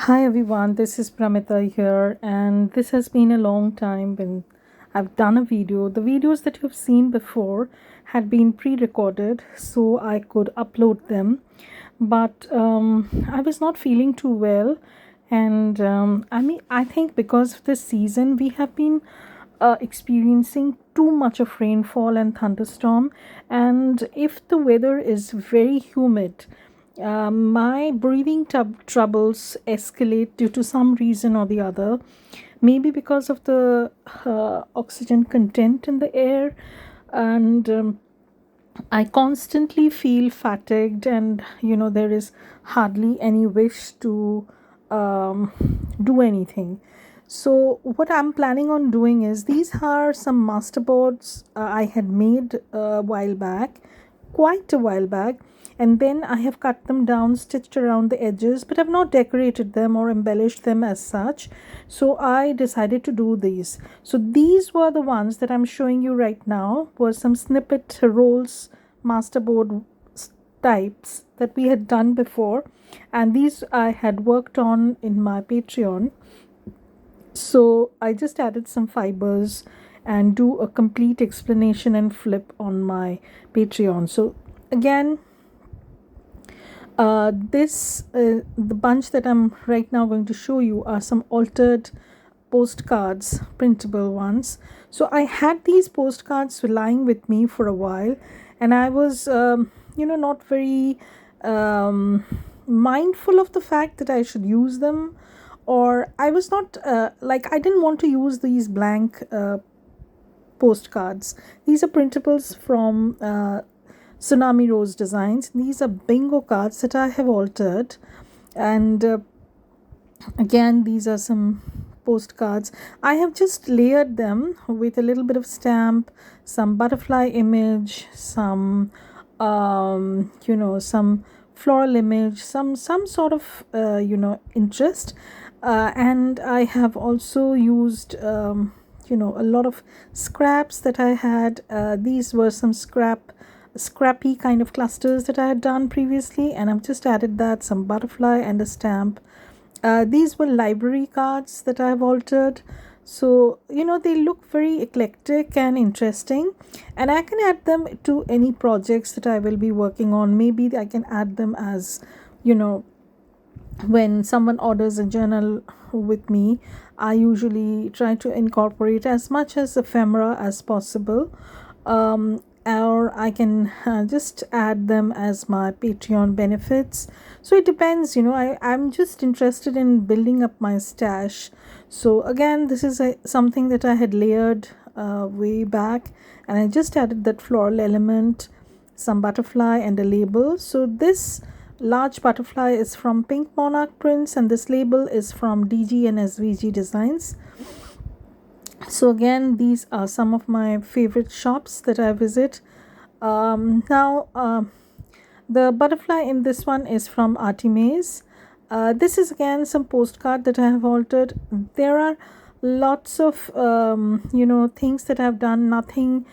Hi everyone, this is Pramita here, and this has been a long time when I've done a video. The videos that you've seen before had been pre recorded so I could upload them, but I was not feeling too well, and I think because of this season, we have been experiencing too much of rainfall and thunderstorm, and if the weather is very humid, my breathing troubles escalate due to some reason or the other. Maybe because of the oxygen content in the air, and I constantly feel fatigued, and there is hardly any wish to um, do anything. So, what I'm planning on doing is these are some masterboards I had made a while back, quite a while back, and then I have cut them down, stitched around the edges, but I've not decorated them or embellished them as such. So I decided to do these. So these were the ones that I'm showing you right now, were some snippet rolls, masterboard types that we had done before, and these I had worked on in my Patreon. So I just added some fibers and do a complete explanation and flip on my Patreon. So again, the bunch that I'm right now going to show you are some altered postcards, printable ones. So I had these postcards lying with me for a while, and I was not very mindful of the fact that I should use them, or I was not I didn't want to use these blank postcards. These are printables from Tsunami Rose Designs. These are bingo cards that I have altered, and again, these are some postcards. I have just layered them with a little bit of stamp, some butterfly image, some some floral image, some sort of interest, and I have also used a lot of scraps that I had. These were some scrappy kind of clusters that I had done previously, and I've just added that, some butterfly and a stamp. These were library cards that I've altered. So, they look very eclectic and interesting, and I can add them to any projects that I will be working on. Maybe I can add them as, you know, when someone orders a journal with me, I usually try to incorporate as much as ephemera as possible. Or I can just add them as my Patreon benefits. So it depends, I'm just interested in building up my stash. So again, this is something that I had layered way back, and I just added that floral element, some butterfly, and a label. So this large butterfly is from Pink Monarch Prints, and this label is from DG and SVG Designs. So again, these are some of my favorite shops that I visit. Now the butterfly in this one is from Artimaze. This is again some postcard that I have altered. There are lots of things that I've done, nothing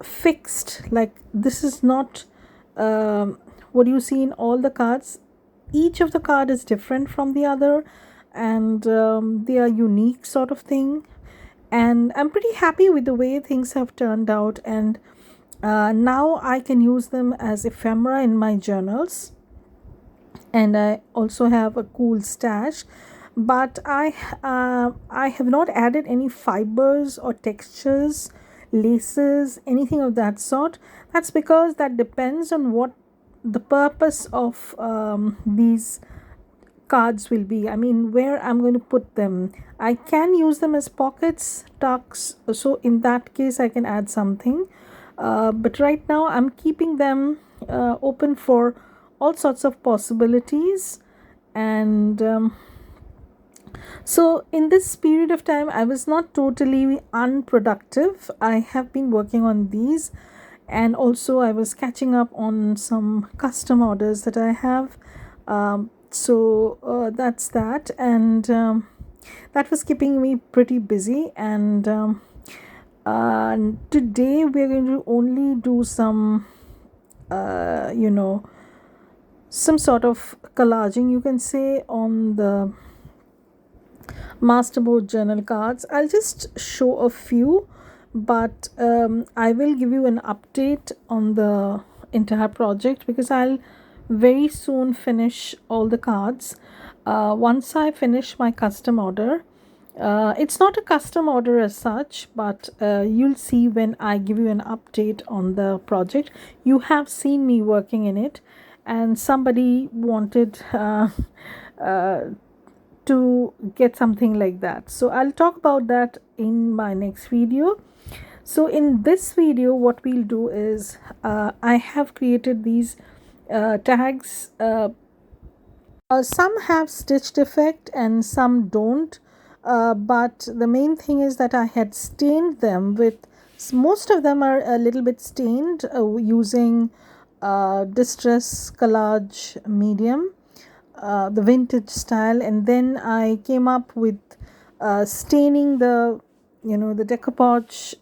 fixed. Like, this is not what you see in all the cards. Each of the card is different from the other, and they are unique sort of thing, and I'm pretty happy with the way things have turned out. And now I can use them as ephemera in my journals, and I also have a cool stash. But I have not added any fibers or textures, laces, anything of that sort. That's because that depends on what the purpose of these cards will be. I mean, where I'm going to put them. I can use them as pockets, tucks, so in that case I can add something. But right now I'm keeping them open for all sorts of possibilities. And so in this period of time, I was not totally unproductive. I have been working on these, and also I was catching up on some custom orders that I have. That's that, and that was keeping me pretty busy. And today we're going to only do some some sort of collaging, you can say, on the masterboard journal cards. I'll just show a few, but I will give you an update on the entire project because I'll very soon finish all the cards. Once I finish my custom order, it's not a custom order as such, but you'll see when I give you an update on the project. You have seen me working in it, and somebody wanted uh, to get something like that. So I'll talk about that in my next video. So in this video, what we'll do is I have created these tags. Some have stitched effect and some don't, but the main thing is that I had stained them with, most of them are a little bit stained using distress collage medium, the vintage style, and then I came up with staining the, the decoupage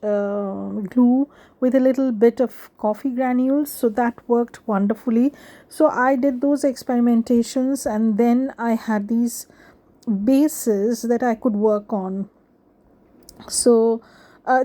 glue with a little bit of coffee granules, so that worked wonderfully. So I did those experimentations, and then I had these bases that I could work on. So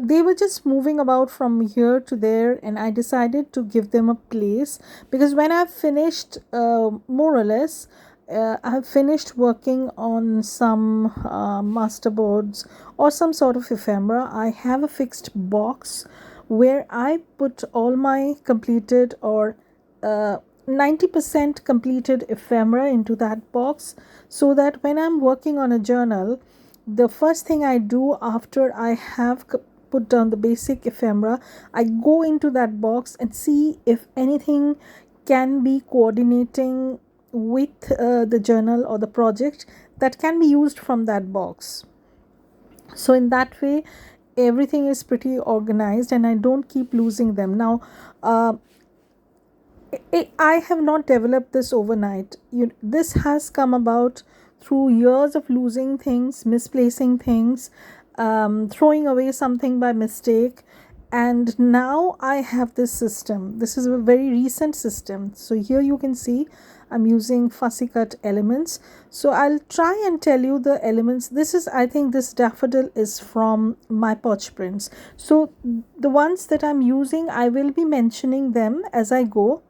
they were just moving about from here to there, and I decided to give them a place because when I've finished, more or less, I have finished working on some masterboards or some sort of ephemera. I have a fixed box where I put all my completed or 90% completed ephemera into that box, so that when I'm working on a journal, the first thing I do after I have put down the basic ephemera, I go into that box and see if anything can be coordinating with the journal or the project that can be used from that box. So in that way, everything is pretty organized and I don't keep losing them. Now, I have not developed this overnight. This has come about through years of losing things, misplacing things, throwing away something by mistake. And now I have this system. This is a very recent system. So here you can see I'm using fussy cut elements. So I'll try and tell you the elements. This is, I think this daffodil is from my Poch prints. So the ones that I'm using, I will be mentioning them as I go.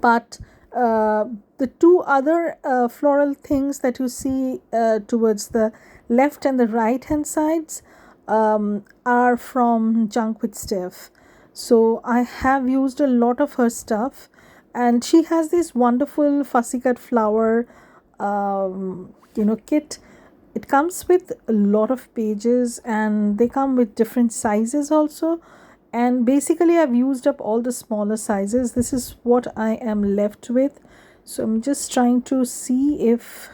But the two other floral things that you see towards the left and the right hand sides are from Junk with Steph. So I have used a lot of her stuff, and she has this wonderful fussy cut flower kit. It comes with a lot of pages and they come with different sizes also, and basically I've used up all the smaller sizes. This is what I am left with. So I'm just trying to see if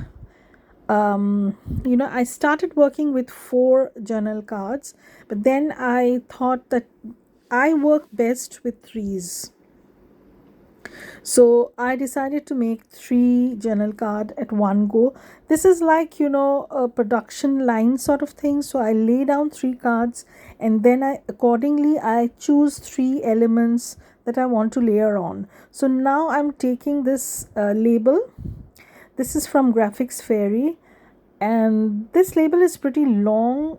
I started working with 4 journal cards, but then I thought that I work best with 3s. So I decided to make 3 journal card at one go. This is like, a production line sort of thing. So I lay down 3 cards, and then I choose 3 elements that I want to layer on. So now I'm taking this label. This is from Graphics Fairy, and this label is pretty long,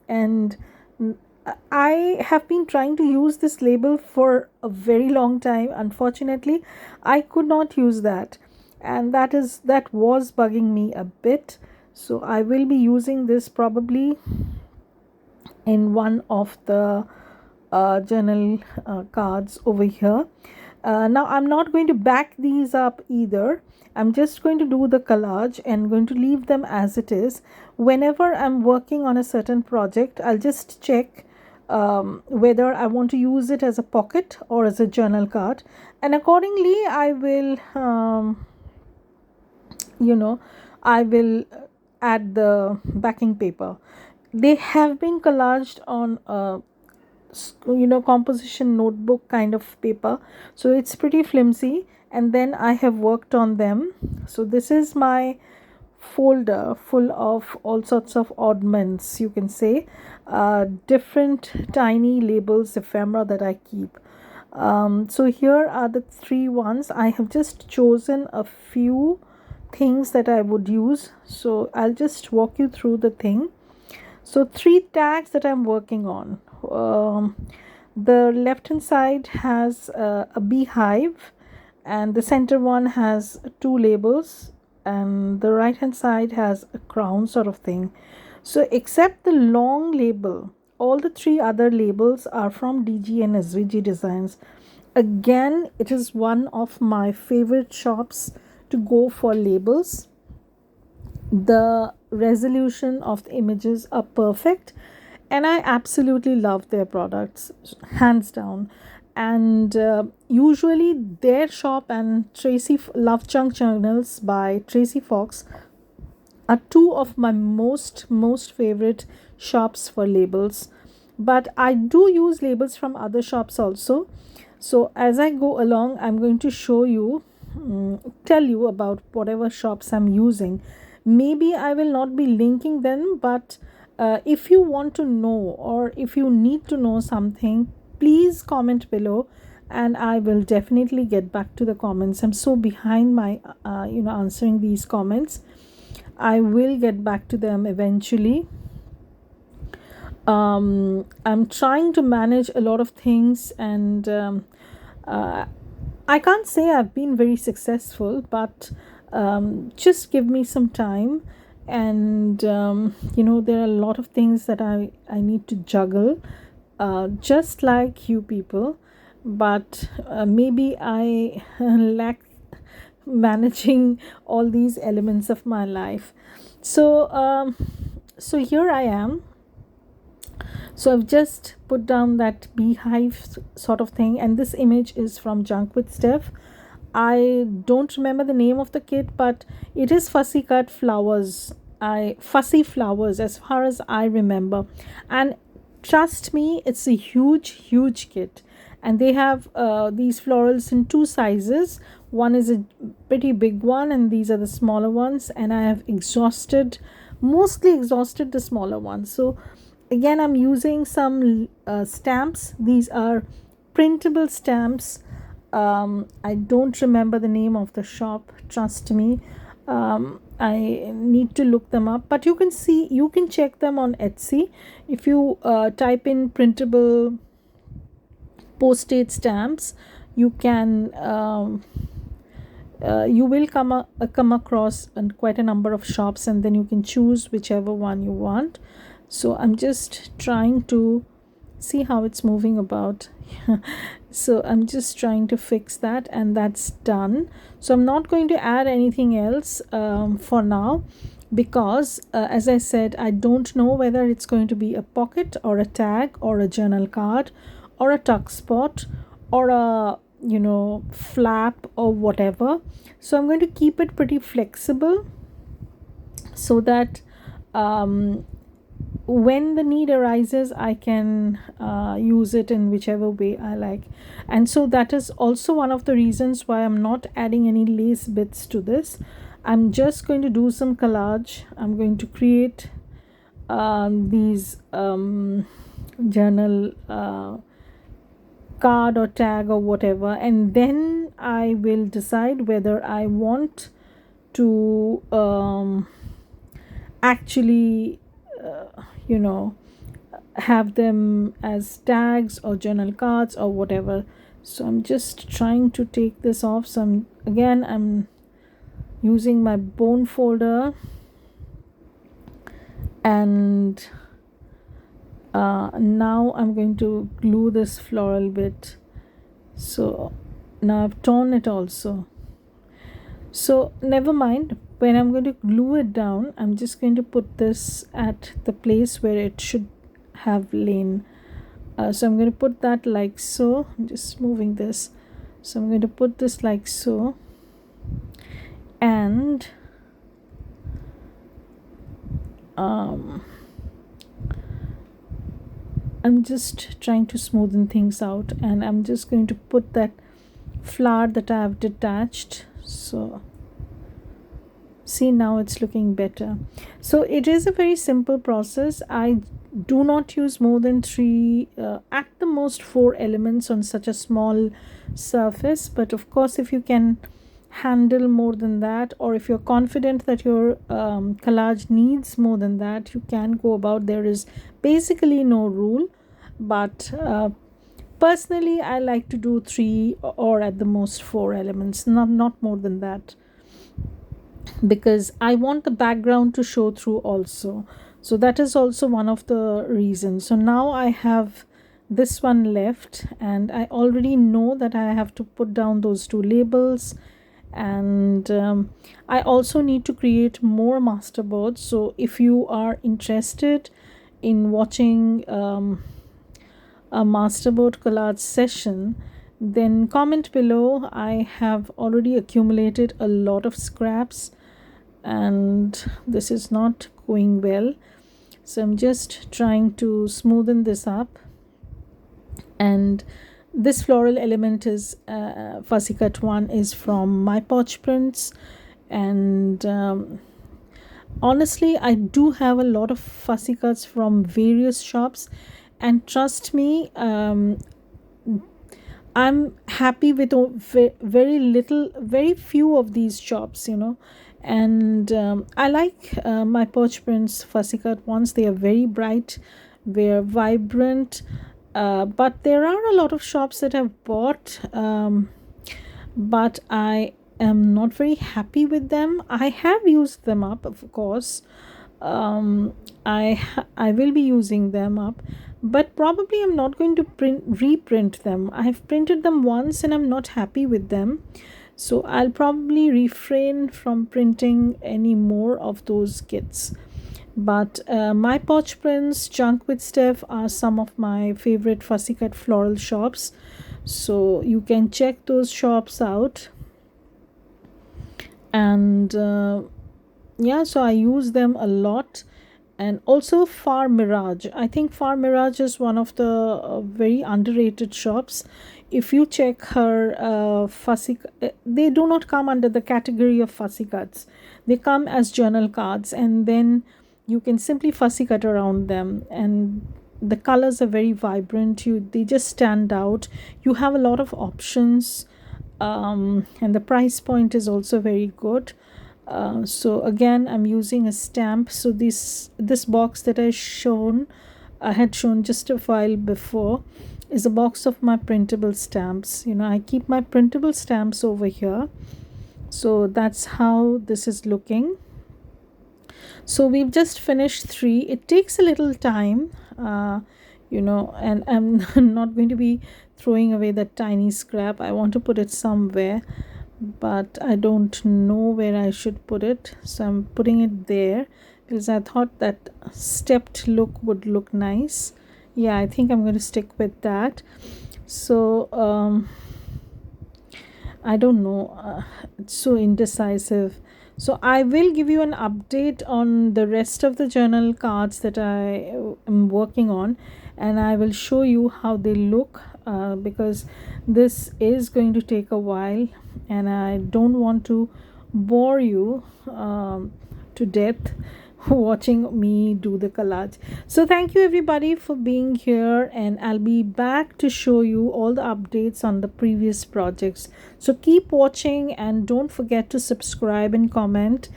and I have been trying to use this label for a very long time. Unfortunately, I could not use that, and that was bugging me a bit. So I will be using this probably in one of the journal cards over here. Now I'm not going to back these up either. I'm just going to do the collage and going to leave them as it is. Whenever I'm working on a certain project, I'll just check whether I want to use it as a pocket or as a journal card, and accordingly I will I will add the backing paper. They have been collaged on a composition notebook kind of paper, so it's pretty flimsy, and then I have worked on them. So this is my folder full of all sorts of oddments, you can say, different tiny labels, ephemera that I keep. So here are the three ones. I have just chosen a few things that I would use, so I'll just walk you through the thing. So three tags that I'm working on. The left hand side has a beehive, and the center one has two labels, and the right hand side has a crown sort of thing. So except the long label, all the three other labels are from DG and SVG Designs. Again, it is one of my favorite shops to go for labels. The resolution of the images are perfect, and I absolutely love their products, hands down. And usually their shop and Tracy Love Chunk Journals by Tracy Fox are two of my most favorite shops for labels. But I do use labels from other shops also. So as I go along, I'm going to show you, tell you about whatever shops I'm using. Maybe I will not be linking them, but if you want to know, or if you need to know something, please comment below, and I will definitely get back to the comments. I'm so behind my answering these comments. I will get back to them eventually. I'm trying to manage a lot of things, and uh, I can't say I've been very successful, but just give me some time. And there are a lot of things that I need to juggle, just like you people. But maybe I lack managing all these elements of my life. So here I am. So I've just put down that beehive sort of thing, and this image is from Junk with Steph. I don't remember the name of the kit, but it is fussy cut flowers. Fussy flowers as far as I remember. And trust me, it's a huge kit. And they have these florals in two sizes. One is a pretty big one, and these are the smaller ones. And I have mostly exhausted the smaller ones. So again, I'm using some stamps. These are printable stamps. I don't remember the name of the shop, trust me. I need to look them up, but you can check them on Etsy. If you type in printable postage stamps, you can you will come across quite a number of shops, and then you can choose whichever one you want. So I'm just trying to see how it's moving about. So I'm just trying to fix that, and that's done. So I'm not going to add anything else for now, because as I said, I don't know whether it's going to be a pocket or a tag or a journal card or a tuck spot or a flap or whatever. So I'm going to keep it pretty flexible, so that when the need arises, I can use it in whichever way I like. And so that is also one of the reasons why I'm not adding any lace bits to this. I'm just going to do some collage. I'm going to create these journal card or tag or whatever, and then I will decide whether I want to actually have them as tags or journal cards or whatever. So I'm just trying to take this off. So I'm using my bone folder, and now I'm going to glue this floral bit. So now I've torn it also. So never mind, when I'm going to glue it down, I'm just going to put this at the place where it should have lain. So I'm going to put that like so. I'm just moving this. So I'm going to put this like so, and I'm just trying to smoothen things out, and I'm just going to put that flower that I have detached. So See, now it's looking better. So it is a very simple process. I do not use more than three, at the most four elements on such a small surface. But of course, if you can handle more than that, or if you're confident that your collage needs more than that, you can go about. There is basically no rule, but personally, I like to do three or at the most four elements, not more than that, because I want the background to show through also. So that is also one of the reasons. So now I have this one left, and I already know that I have to put down those two labels. And I also need to create more masterboards. So if you are interested in watching a masterboard collage session, then comment below. I have already accumulated a lot of scraps, and this is not going well, so I'm just trying to smoothen this up. And this floral element is fussy cut one is from My Porch Prints. And honestly, I do have a lot of fussy cuts from various shops, and trust me, I'm happy with very little, very few of these shops, and I like My Porch Prints fussy cut ones. They are very bright, they're vibrant, but there are a lot of shops that I've bought, but I am not very happy with them. I have used them up, of course. I will be using them up, but probably I'm not going to reprint them. I have printed them once and I'm not happy with them, so I'll probably refrain from printing any more of those kits. But My Porch Prints, Junk with Steph are some of my favorite fussy cut floral shops, so you can check those shops out. And yeah, so I use them a lot. And also Far Mirage. I think Far Mirage is one of the very underrated shops. If you check her they do not come under the category of fussy cuts. They come as journal cards, and then you can simply fussy cut around them, and the colors are very vibrant. They just stand out. You have a lot of options, and the price point is also very good. So again, I'm using a stamp. So this box that I had shown just a while before, is a box of my printable stamps. I keep my printable stamps over here. So that's how this is looking. So we've just finished three. It takes a little time, and I'm not going to be throwing away that tiny scrap. I want to put it somewhere, but I don't know where I should put it, so I'm putting it there because I thought that stepped look would look nice. Yeah, I think I'm going to stick with that. So I don't know, it's so indecisive. So I will give you an update on the rest of the journal cards that I am working on, and I will show you how they look, because this is going to take a while and I don't want to bore you to death watching me do the collage. So thank you everybody for being here, and I'll be back to show you all the updates on the previous projects. So keep watching and don't forget to subscribe and comment.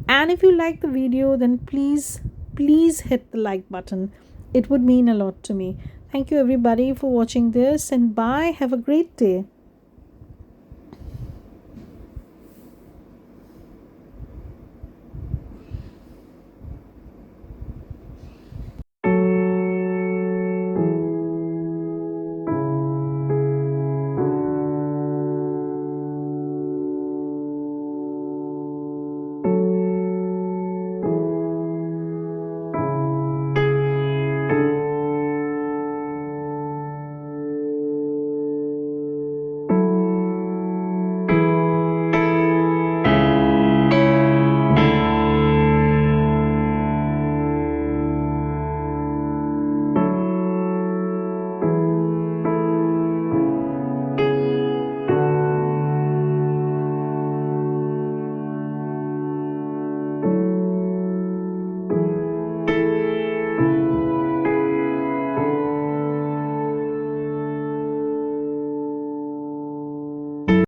And if you like the video, then please hit the like button. It would mean a lot to me. Thank you everybody for watching this, and bye. Have a great day.